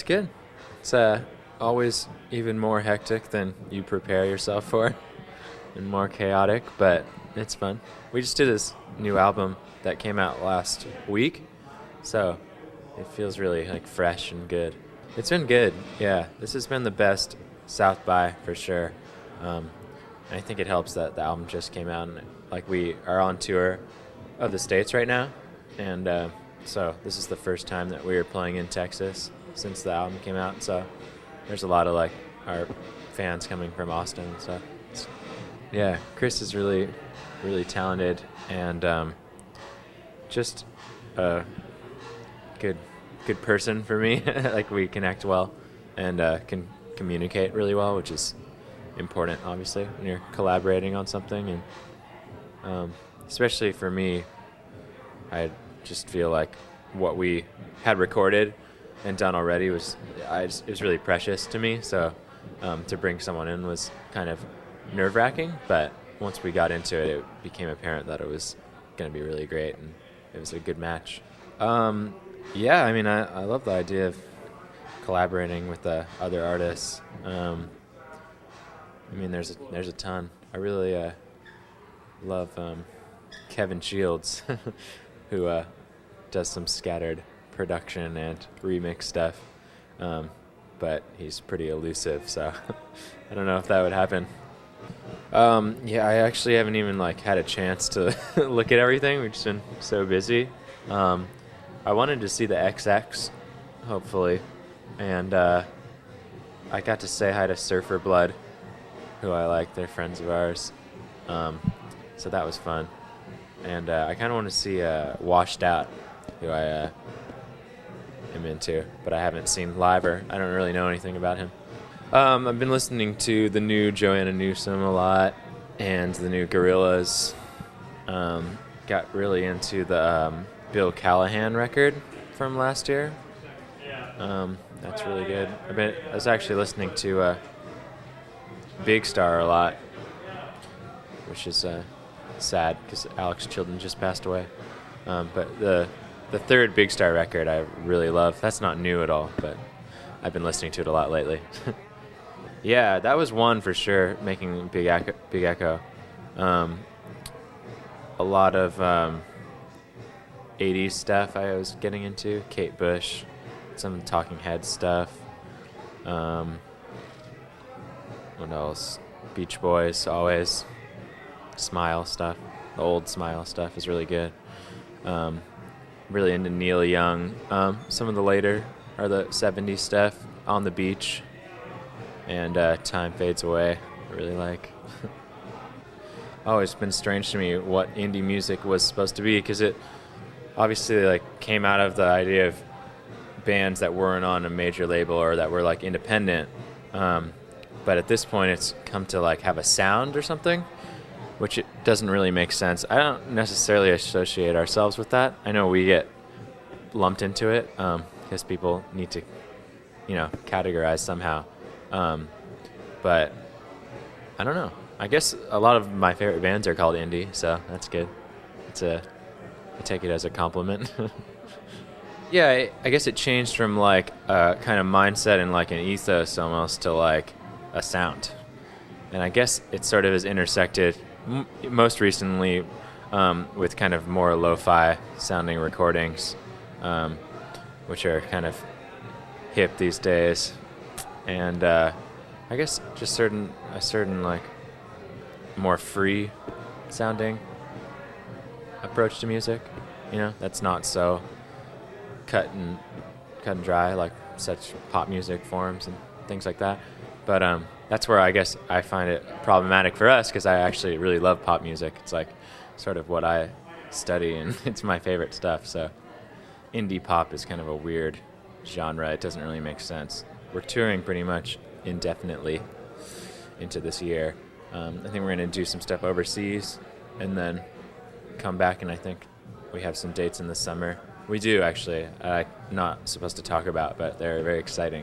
It's good. It's always even more hectic than you prepare yourself for, and more chaotic, but it's fun. We just did this new album that came out last week, so it feels really like fresh and good. It's been good, yeah. This has been the best South by for sure. I think it helps that the album just came out, and like we are on tour of the States right now, and so this is the first time that we are playing in Texas since the album came out. So there's a lot of like our fans coming from Austin and stuff. Yeah, Chris is really, really talented and just a good person for me. Like we connect well and can communicate really well, which is important, obviously, when you're collaborating on something. And especially for me, I just feel like what we had recorded and done already it was really precious to me. So to bring someone in was kind of nerve-wracking, but once we got into it, it became apparent that it was going to be really great, and it was a good match. Yeah, I mean, I love the idea of collaborating with other artists. I mean, there's a ton. I really love Kevin Shields, who does some scattered production and remix stuff, but he's pretty elusive, so I don't know if that would happen. Yeah, I actually haven't even like had a chance to look at everything. We've just been so busy. I wanted to see the XX, hopefully, and I got to say hi to Surfer Blood, who I like. They're friends of ours, so that was fun. And I kind of want to see Washed Out, who I am into, but I haven't seen live, or I don't really know anything about him. I've been listening to the new Joanna Newsom a lot, and the new Gorillaz. Got really into the Bill Callahan record from last year. That's really good. I was actually listening to Big Star a lot, which is sad because Alex Chilton just passed away. But the third Big Star record I really love. That's not new at all, but I've been listening to it a lot lately. Yeah, that was one for sure, making big echo. A lot of 80s stuff I was getting into. Kate Bush, some Talking Heads stuff. What else? Beach Boys, always. Smile stuff. The old Smile stuff is really good. Really into Neil Young. Some of the later are the 70s stuff. On the Beach and Time Fades Away, I really like. Oh, it's been strange to me what indie music was supposed to be, because it obviously like came out of the idea of bands that weren't on a major label or that were like independent. But at this point, it's come to like have a sound or something, which it doesn't really make sense. I don't necessarily associate ourselves with that. I know we get lumped into it because people need to, categorize somehow. But I don't know. I guess a lot of my favorite bands are called indie, so that's good. I take it as a compliment. Yeah, I guess it changed from like a kind of mindset and like an ethos almost to like a sound. And I guess it sort of has intersected most recently with kind of more lo-fi sounding recordings, which are kind of hip these days. And I guess just a certain like more free sounding approach to music, that's not so cut and dry like such pop music forms and things like that. But that's where I guess I find it problematic for us, because I actually really love pop music. It's like sort of what I study, and it's my favorite stuff. So indie pop is kind of a weird genre. It doesn't really make sense. We're touring pretty much indefinitely into this year. I think we're going to do some stuff overseas and then come back, and I think we have some dates in the summer. We do, actually. Not supposed to talk about, but they're very exciting.